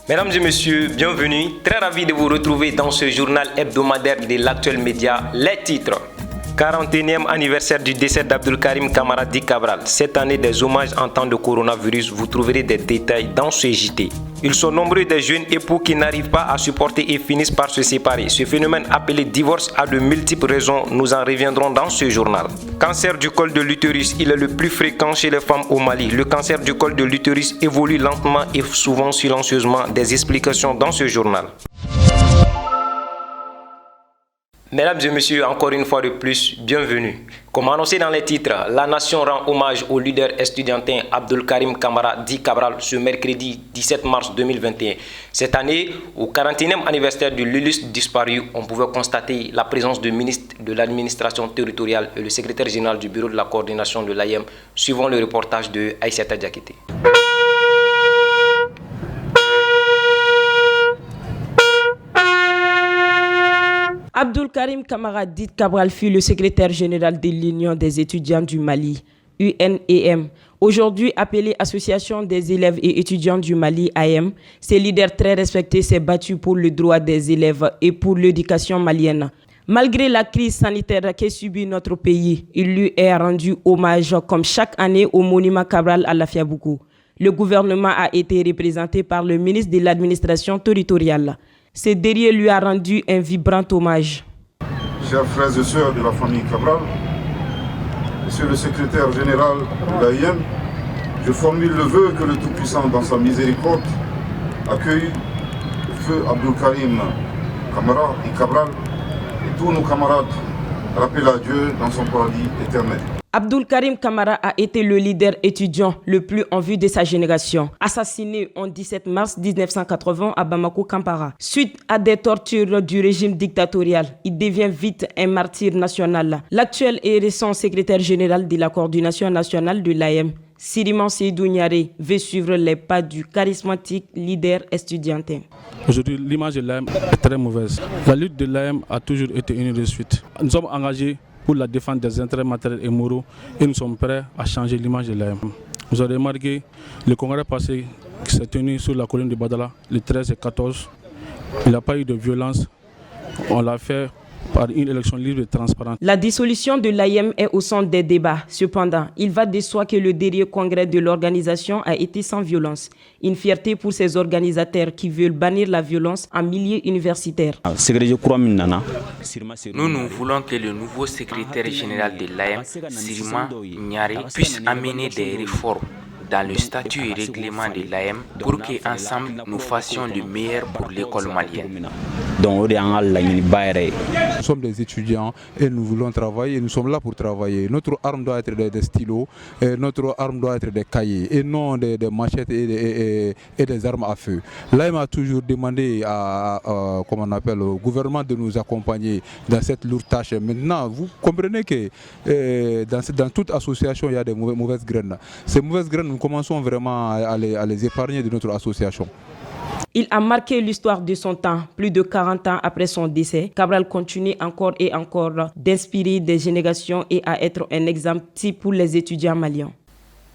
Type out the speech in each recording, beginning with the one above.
Mesdames et messieurs, bienvenue. Très ravi de vous retrouver dans ce journal hebdomadaire de l'actuel média. Les titres. 41e anniversaire du décès d'Abdul Karim Kamara Di Cabral. Cette année, des hommages en temps de coronavirus. Vous trouverez des détails dans ce JT. Ils sont nombreux des jeunes époux qui n'arrivent pas à supporter et finissent par se séparer. Ce phénomène appelé divorce a de multiples raisons. Nous en reviendrons dans ce journal. Cancer du col de l'utérus, il est le plus fréquent chez les femmes au Mali. Le cancer du col de l'utérus évolue lentement et souvent silencieusement. Des explications dans ce journal. Mesdames et messieurs, encore une fois de plus, bienvenue. Comme annoncé dans les titres, la nation rend hommage au leader estudiantin Abdul Karim Kamara Di Cabral ce mercredi 17 mars 2021. Cette année, au 41e anniversaire de l'illustre disparu, on pouvait constater la présence du ministre de l'administration territoriale et le secrétaire général du bureau de la coordination de l'AIM, suivant le reportage de Aïssata Diakité. Abdul Karim Kamara Di Cabral fut le secrétaire général de l'Union des étudiants du Mali, UNEM. Aujourd'hui appelé Association des élèves et étudiants du Mali, AM, ce leader très respecté s'est battu pour le droit des élèves et pour l'éducation malienne. Malgré la crise sanitaire qu'a subie notre pays, il lui est rendu hommage comme chaque année au monument Cabral à Lafiabougou. Le gouvernement a été représenté par le ministre de l'administration territoriale. Ce dernier lui a rendu un vibrant hommage. Chers frères et sœurs de la famille Cabral, Monsieur le secrétaire général de l'AIM, je formule le vœu que le Tout-Puissant, dans sa miséricorde, accueille le feu Abdul Karim Kamara et Cabral et tous nos camarades rappellent à Dieu dans son paradis éternel. Abdul Karim Kamara a été le leader étudiant le plus en vue de sa génération. Assassiné en 17 mars 1980 à Bamako, Kampala. Suite à des tortures du régime dictatorial, il devient vite un martyr national. L'actuel et récent secrétaire général de la coordination nationale de l'AM, Siriman Seydou Niaré, veut suivre les pas du charismatique leader estudiantin. Aujourd'hui, l'image de l'AM est très mauvaise. La lutte de l'AM a toujours été une réussite. Nous sommes engagés pour la défense des intérêts matériels et moraux et nous sommes prêts à changer l'image de l'AM. Vous avez remarqué le congrès passé qui s'est tenu sur la colline de Badala, le 13 et 14. Il n'y a pas eu de violence. On l'a fait par une élection libre et transparente. La dissolution de l'AIM est au centre des débats. Cependant, il va de soi que le dernier congrès de l'organisation a été sans violence. Une fierté pour ces organisateurs qui veulent bannir la violence en milieu universitaire. Nous voulons que le nouveau secrétaire général de l'AIM, Siriman Niaré, puisse amener des réformes dans le statut et règlement de l'AM pour qu'ensemble nous fassions le meilleur pour l'école malienne. Nous sommes des étudiants et nous voulons travailler, nous sommes là pour travailler. Notre arme doit être des stylos, et notre arme doit être des cahiers et non des machettes et des armes à feu. L'AM a toujours demandé au gouvernement de nous accompagner dans cette lourde tâche. Maintenant, vous comprenez que dans toute association, il y a des mauvaises graines. Ces mauvaises graines, nous commençons vraiment à les épargner de notre association. Il a marqué l'histoire de son temps. Plus de 40 ans après son décès, Cabral continue encore et encore d'inspirer des générations et à être un exemple type pour les étudiants maliens.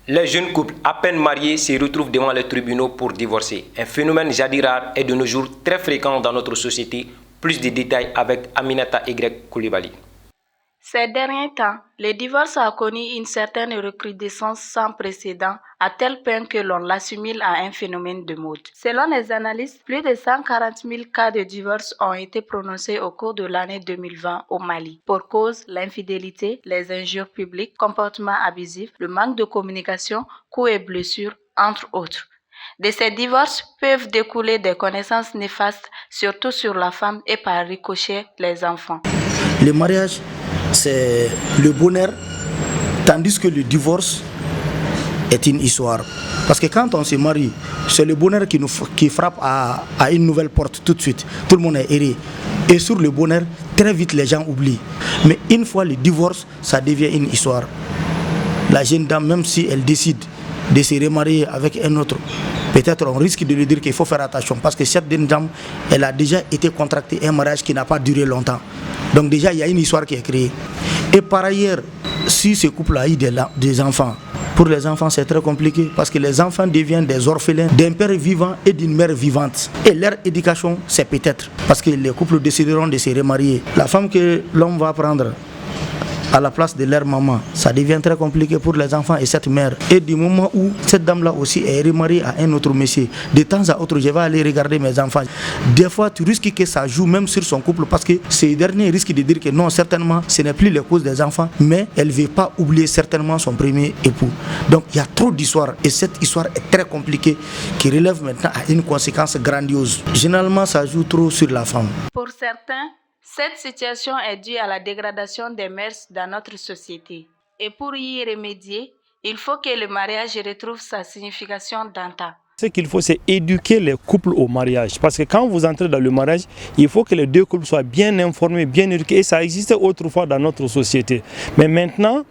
Les jeunes couples à peine mariés se retrouvent devant les tribunaux pour divorcer. Un phénomène jadis rare est de nos jours très fréquent dans notre société. Plus de détails avec Aminata Y. Koulibaly. Ces derniers temps, le divorce a connu une certaine recrudescence sans précédent, à tel point que l'on l'assimile à un phénomène de mode. Selon les analystes, plus de 140 000 cas de divorce ont été prononcés au cours de l'année 2020 au Mali. Pour cause, l'infidélité, les injures publiques, comportements abusifs, le manque de communication, coups et blessures, entre autres. De ces divorces peuvent découler des conséquences néfastes, surtout sur la femme et par ricochet les enfants. Le mariage, c'est le bonheur, tandis que le divorce est une histoire. Parce que quand on se marie, c'est le bonheur qui frappe à une nouvelle porte tout de suite. Tout le monde est heureux. Et sur le bonheur, très vite les gens oublient. Mais une fois le divorce, ça devient une histoire. La jeune dame, même si elle décide de se remarier avec un autre, peut-être on risque de lui dire qu'il faut faire attention. Parce que cette jeune dame, elle a déjà été contractée un mariage qui n'a pas duré longtemps. Donc déjà, il y a une histoire qui est créée. Et par ailleurs, si ce couple a eu des enfants, pour les enfants c'est très compliqué parce que les enfants deviennent des orphelins d'un père vivant et d'une mère vivante. Et leur éducation, c'est peut-être parce que les couples décideront de se remarier. La femme que l'homme va prendre à la place de leur maman, ça devient très compliqué pour les enfants et cette mère. Et du moment où cette dame-là aussi est remariée à un autre monsieur, de temps à autre, je vais aller regarder mes enfants. Des fois, tu risques que ça joue même sur son couple parce que ces derniers risquent de dire que non, certainement, ce n'est plus la cause des enfants, mais elle ne veut pas oublier certainement son premier époux. Donc, il y a trop d'histoires et cette histoire est très compliquée qui relève maintenant à une conséquence grandiose. Généralement, ça joue trop sur la femme. Pour certains, cette situation est due à la dégradation des mœurs dans notre société. Et pour y remédier, il faut que le mariage retrouve sa signification d'antan. Ce qu'il faut, c'est éduquer les couples au mariage. Parce que quand vous entrez dans le mariage, il faut que les deux couples soient bien informés, bien éduqués. Et ça existait autrefois dans notre société. Mais maintenant,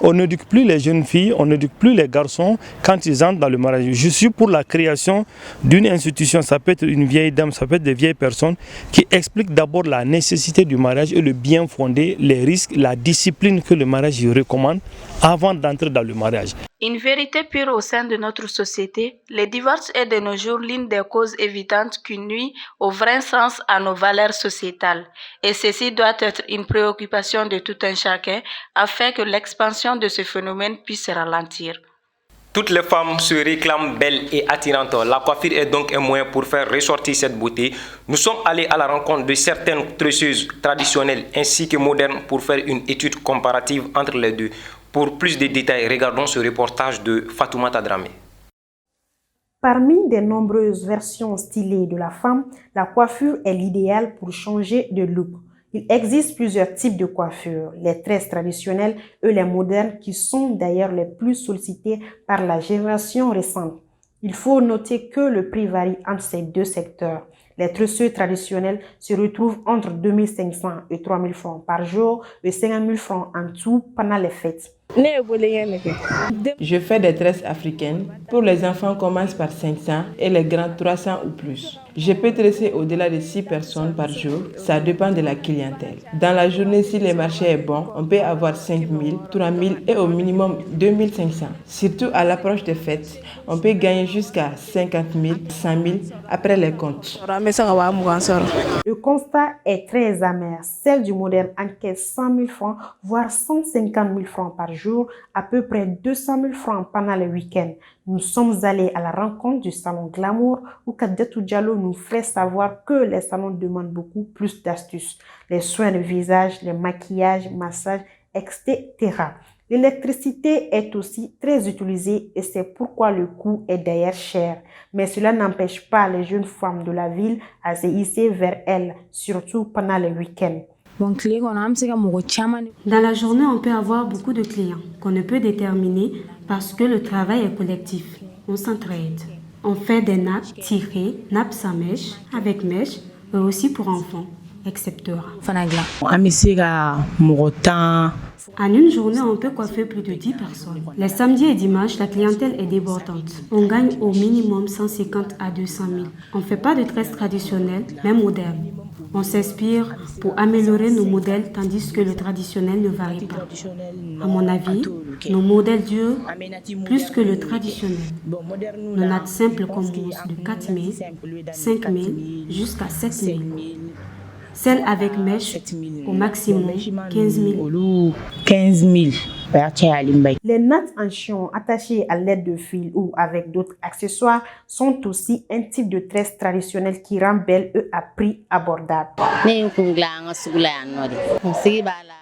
on n'éduque plus les jeunes filles, on n'éduque plus les garçons quand ils entrent dans le mariage. Je suis pour la création d'une institution, ça peut être une vieille dame, ça peut être des vieilles personnes, qui expliquent d'abord la nécessité du mariage et le bien fondé, les risques, la discipline que le mariage recommande avant d'entrer dans le mariage. Une vérité pure au sein de notre société, le divorce est de nos jours l'une des causes évidentes qui nuit au vrai sens à nos valeurs sociétales. Et ceci doit être une préoccupation de tout un chacun afin que l'expansion de ce phénomène puisse ralentir. Toutes les femmes se réclament belles et attirantes. La coiffure est donc un moyen pour faire ressortir cette beauté. Nous sommes allés à la rencontre de certaines tresseuses traditionnelles ainsi que modernes pour faire une étude comparative entre les deux. Pour plus de détails, regardons ce reportage de Fatoumata Dramé. Parmi des nombreuses versions stylées de la femme, la coiffure est l'idéal pour changer de look. Il existe plusieurs types de coiffures, les tresses traditionnelles et les modernes qui sont d'ailleurs les plus sollicités par la génération récente. Il faut noter que le prix varie entre ces deux secteurs. Les tresseurs traditionnels se retrouvent entre 2500 et 3000 francs par jour et 50 000 francs en tout pendant les fêtes. Je fais des tresses africaines. Pour les enfants, commence par 500 et les grands 300 ou plus. Je peux tresser au-delà de 6 personnes par jour. Ça dépend de la clientèle. Dans la journée, si le marché est bon, on peut avoir 5 000, 3 000 et au minimum 2 500. Surtout à l'approche des fêtes, on peut gagner jusqu'à 50 000, 100 000 après les comptes. Le constat est très amer. Celle du moderne encaisse 100 000 francs, voire 150 000 francs par jour, à peu près 200 000 francs pendant le week-end. Nous sommes allés à la rencontre du salon Glamour où Kadiatou Diallo nous fait savoir que les salons demandent beaucoup plus d'astuces. Les soins de visage, les maquillages, massages, etc. L'électricité est aussi très utilisée et c'est pourquoi le coût est d'ailleurs cher. Mais cela n'empêche pas les jeunes femmes de la ville à se hisser vers elles, surtout pendant le week-end. Dans la journée, on peut avoir beaucoup de clients qu'on ne peut déterminer parce que le travail est collectif. On s'entraide. On fait des nappes tirées, nappes sans mèche, avec mèche, et aussi pour enfants, etc. En une journée, on peut coiffer plus de 10 personnes. Les samedis et dimanches, la clientèle est débordante. On gagne au minimum 150 à 200 000. On ne fait pas de tresses traditionnelles, mais modernes. On s'inspire pour améliorer nos modèles tandis que le traditionnel ne varie pas. À mon avis, nos modèles durent plus que le traditionnel. Nos nattes simples commencent de 4 000, 5 000 jusqu'à 7 000. Celle avec mèche, au maximum 15 000. Les nattes en chion attachées à l'aide de fil ou avec d'autres accessoires sont aussi un type de tresse traditionnelle qui rend belle et à prix abordable.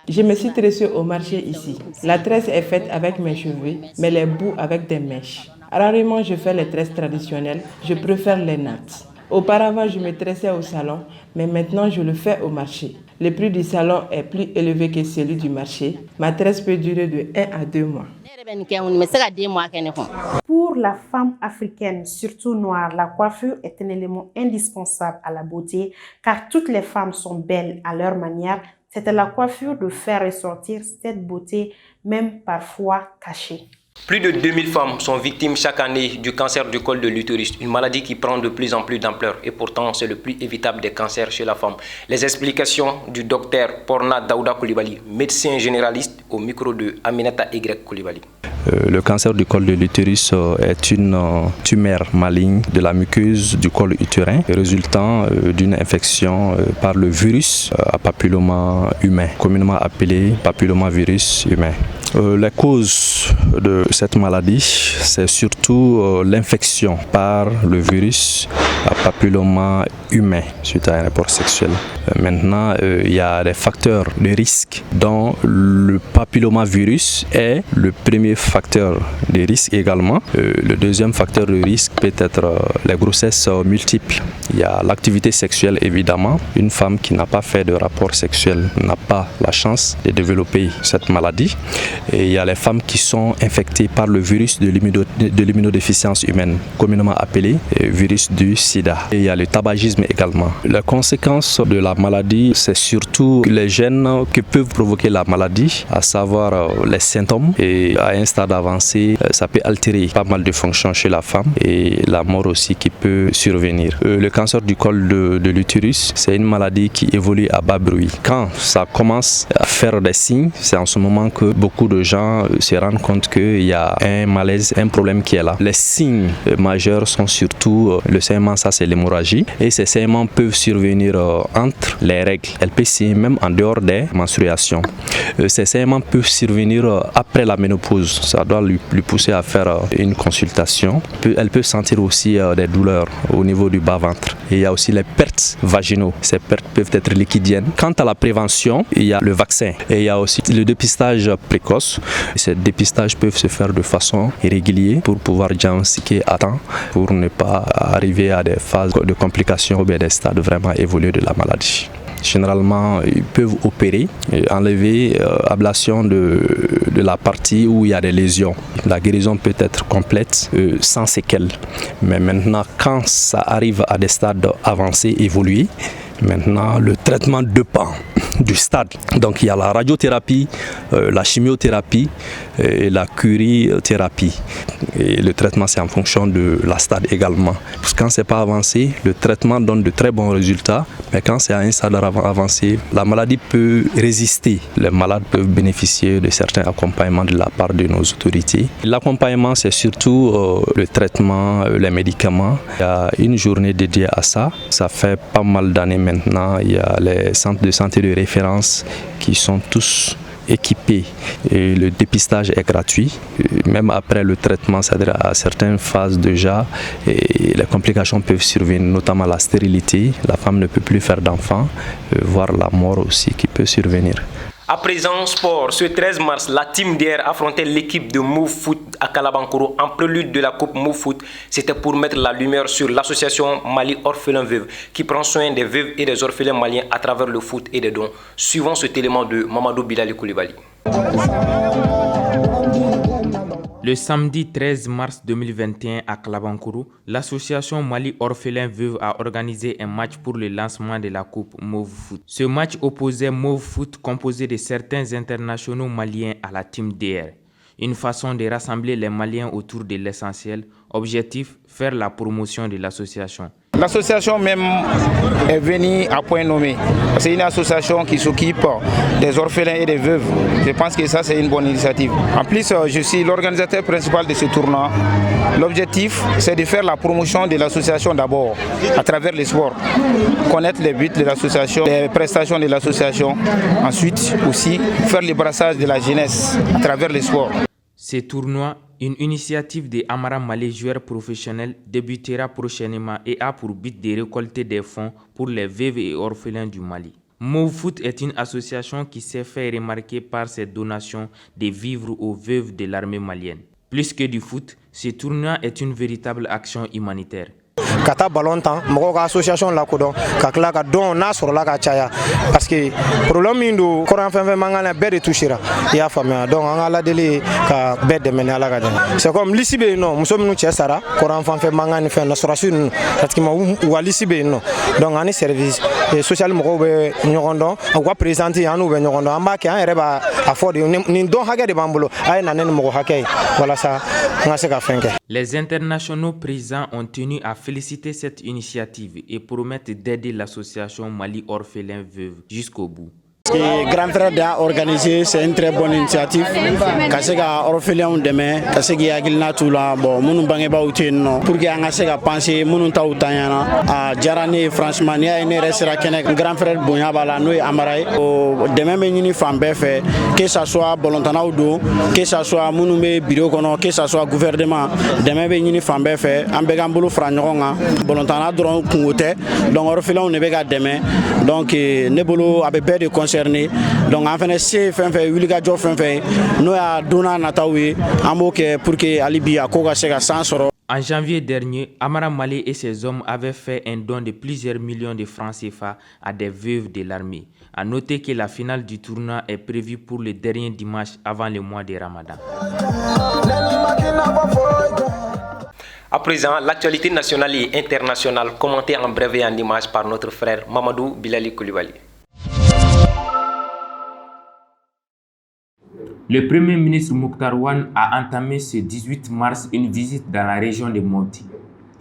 Je me suis tressée au marché ici. La tresse est faite avec mes cheveux, mais les bouts avec des mèches. Rarement je fais les tresses traditionnelles, je préfère les nattes. Auparavant, je me tressais au salon, mais maintenant je le fais au marché. Le prix du salon est plus élevé que celui du marché. Ma tresse peut durer de 1 à 2 mois. Pour la femme africaine, surtout noire, la coiffure est un élément indispensable à la beauté, car toutes les femmes sont belles à leur manière. C'est à la coiffure de faire ressortir cette beauté, même parfois cachée. Plus de 2000 femmes sont victimes chaque année du cancer du col de l'utérus, une maladie qui prend de plus en plus d'ampleur et pourtant c'est le plus évitable des cancers chez la femme. Les explications du docteur Porna Daouda Koulibaly, médecin généraliste au micro de Aminata Y Koulibaly. Le cancer du col de l'utérus est une tumeur maligne de la muqueuse du col utérin résultant d'une infection par le virus à papilloma humain, communément appelé papillomavirus humain. Les causes de cette maladie, c'est surtout l'infection par le virus à papilloma humain suite à un rapport sexuel. Maintenant, il y a des facteurs de risque dont le papillomavirus est le premier facteur de risque également. Le deuxième facteur de risque peut être les grossesses multiples. Il y a l'activité sexuelle évidemment. Une femme qui n'a pas fait de rapport sexuel n'a pas la chance de développer cette maladie. Et il y a les femmes qui sont infectées par le virus de l'immunodéficience humaine, communément appelé virus du sida. Et il y a le tabagisme également. La conséquence de la maladie, c'est surtout les gènes qui peuvent provoquer la maladie, à savoir les symptômes. Et à un stade avancé, ça peut altérer pas mal de fonctions chez la femme et la mort aussi qui peut survenir. Le cancer du col de l'utérus, c'est une maladie qui évolue à bas bruit. Quand ça commence à faire des signes, c'est en ce moment que beaucoup de gens se rendent compte qu'il y a un malaise, un problème qui est là. Les signes majeurs sont surtout le saignement, ça c'est l'hémorragie, et ces saignements peuvent survenir entre les règles. Elle peut saigner même en dehors des menstruations. Ces saignements peuvent survenir après la ménopause. Ça doit lui pousser à faire une consultation. Elle peut sentir aussi des douleurs au niveau du bas-ventre. Et il y a aussi les pertes vaginaux. Ces pertes peuvent être liquidiennes. Quant à la prévention, il y a le vaccin. Et il y a aussi le dépistage précoce. Ces dépistages peuvent se faire de façon régulière pour pouvoir diagnostiquer à temps, pour ne pas arriver à des phases de complications ou bien des stades vraiment évolués de la maladie. Généralement, ils peuvent opérer, enlever ablation de la partie où il y a des lésions. La guérison peut être complète sans séquelles. Mais maintenant, quand ça arrive à des stades avancés, évolués, maintenant le traitement dépend du stade. Donc il y a la radiothérapie, la chimiothérapie et la curithérapie. Et le traitement c'est en fonction de la stade également. Parce que quand c'est pas avancé, le traitement donne de très bons résultats. Mais quand c'est à un stade avancé, la maladie peut résister. Les malades peuvent bénéficier de certains accompagnements de la part de nos autorités. L'accompagnement c'est surtout le traitement, les médicaments. Il y a une journée dédiée à ça. Ça fait pas mal d'années maintenant. Il y a les centres de santé de référence qui sont tous équipés et le dépistage est gratuit. Même après le traitement, c'est-à-dire à certaines phases déjà, et les complications peuvent survenir, notamment la stérilité. La femme ne peut plus faire d'enfants, voire la mort aussi qui peut survenir. À présent, sport. Ce 13 mars, la team DR affrontait l'équipe de Move Foot à Kalabankoro en prélude de la Coupe Move Foot. C'était pour mettre la lumière sur l'association Mali Orphelins Veuves qui prend soin des veuves et des orphelins maliens à travers le foot et des dons. Suivons cet élément de Mamadou Bilali Koulibaly. Le samedi 13 mars 2021 à Kalabankoro, l'association Mali Orphelins Veuves a organisé un match pour le lancement de la Coupe Move Foot. Ce match opposait Move Foot composé de certains internationaux maliens à la team DR. Une façon de rassembler les Maliens autour de l'essentiel. Objectif, faire la promotion de l'association. L'association même est venue à point nommé. C'est une association qui s'occupe des orphelins et des veuves. Je pense que ça c'est une bonne initiative. En plus, je suis l'organisateur principal de ce tournoi. L'objectif c'est de faire la promotion de l'association d'abord à travers les sports. Connaître les buts de l'association, les prestations de l'association. Ensuite aussi faire le brassage de la jeunesse à travers les sports. Ce tournoi, une initiative de Amara Malé, joueur professionnel, débutera prochainement et a pour but de récolter des fonds pour les veuves et orphelins du Mali. Move Foot est une association qui s'est fait remarquer par ses donations de vivres aux veuves de l'armée malienne. Plus que du foot, ce tournoi est une véritable action humanitaire. ka taa ballon tan mɔgɔw ka association la kodɔn ka tila ka dɔn n'a sɔrɔla ka caya parce que problème min don kɔrɔn fɛn fɛn man kan na bɛɛ de touchera i y'a faamuya donc an ka aladeli ka bɛɛ dɛmɛ ni Ala ka dɛmɛ c'est comme lisi bɛ yen nɔ muso minnu cɛ sara kɔrɔn fan fɛn man kan ni fɛn na sɔrɔsi ninnu pratiquement u ka lisi bɛ yen nɔ donc ani service social mɔgɔw bɛ ɲɔgɔn dɔn u ka présidente an n'u bɛ ɲɔgɔn dɔn an b'a kɛ an yɛrɛ b'a fɔ de nin dɔn hakɛ de b'an bolo a ye na ne ni mɔgɔ hakɛ ye walasa an ka se ka fɛn kɛ. Les internationaux présents ont tenu à féliciter cette initiative et promettent d'aider l'association Mali Orphelins Veuves jusqu'au bout. Grand frère a organisé, c'est une très bonne initiative. Kasega orphelins demain, kasegi agilna tula bon munu bangeba uteno pour que anga sega penser munu ta utanyana a jarane franchement ni a ne resera kene grand frère bonya bala no amaray o demain me ni fambe fait que ça soit volontana ou do que ça soit munu me bureau kono que ça soit gouvernement demain be ni fambe fait ambega mbulu franjonga volontana dron kungote donc orphelins ne bega demain donc ne bolo abe de concert donc en fait c'est fin fait wilga jo fin fait no ya dona natawi amoke pour que alibi akoga sega sansoro. En janvier dernier, Amara Malé et ses hommes avaient fait un don de plusieurs millions de francs CFA à des veuves de l'armée. À noter que la finale du tournoi est prévue pour le dernier dimanche avant le mois de Ramadan. À présent, l'actualité nationale et internationale commentée en bref et en images par notre frère Mamadou Bilali Koulibaly. Le Premier ministre Mokhtar Ouane a entamé ce 18 mars une visite dans la région de Mopti.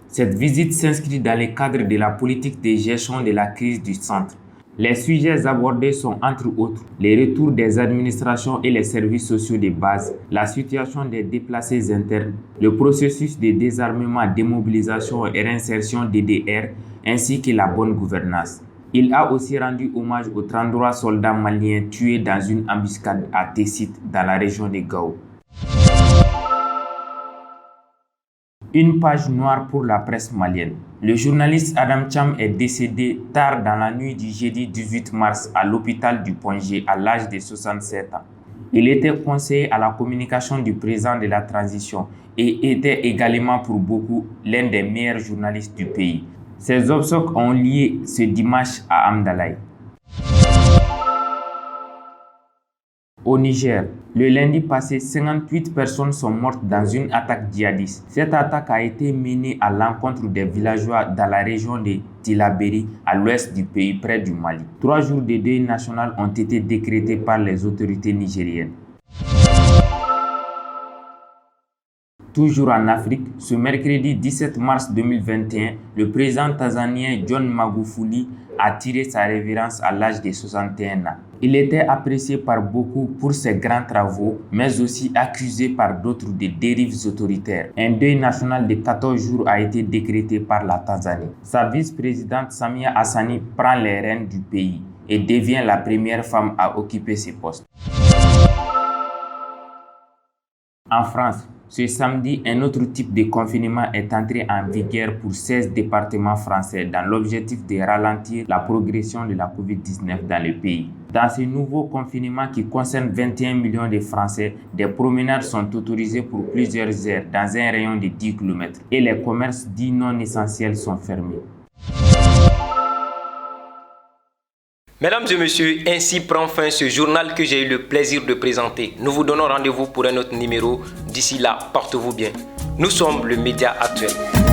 Cette visite s'inscrit dans le cadre de la politique de gestion de la crise du centre. Les sujets abordés sont entre autres les retours des administrations et les services sociaux de base, la situation des déplacés internes, le processus de désarmement, démobilisation et réinsertion DDR, ainsi que la bonne gouvernance. Il a aussi rendu hommage aux 33 soldats maliens tués dans une embuscade à Tessit, dans la région de Gao. Une page noire pour la presse malienne. Le journaliste Adam Cham est décédé tard dans la nuit du jeudi 18 mars à l'hôpital du Pongé à l'âge de 67 ans. Il était conseiller à la communication du président de la transition et était également pour beaucoup l'un des meilleurs journalistes du pays. Ces obsèques ont lieu ce dimanche à Amdalaï. Au Niger, le lundi passé, 58 personnes sont mortes dans une attaque djihadiste. Cette attaque a été menée à l'encontre des villageois dans la région de Tilaberi, à l'ouest du pays, près du Mali. 3 jours de deuil national ont été décrétés par les autorités nigériennes. Toujours en Afrique, ce mercredi 17 mars 2021, le président tanzanien John Magufuli a tiré sa révérence à l'âge de 61 ans. Il était apprécié par beaucoup pour ses grands travaux, mais aussi accusé par d'autres de dérives autoritaires. Un deuil national de 14 jours a été décrété par la Tanzanie. Sa vice-présidente Samia Hassani prend les rênes du pays et devient la première femme à occuper ce poste. En France, ce samedi, un autre type de confinement est entré en vigueur pour 16 départements français dans l'objectif de ralentir la progression de la COVID-19 dans le pays. Dans ce nouveau confinement qui concerne 21 millions de Français, des promenades sont autorisées pour plusieurs heures dans un rayon de 10 km et les commerces dits non essentiels sont fermés. Mesdames et messieurs, ainsi prend fin ce journal que j'ai eu le plaisir de présenter. Nous vous donnons rendez-vous pour un autre numéro. D'ici là, portez-vous bien. Nous sommes le Média Actuel.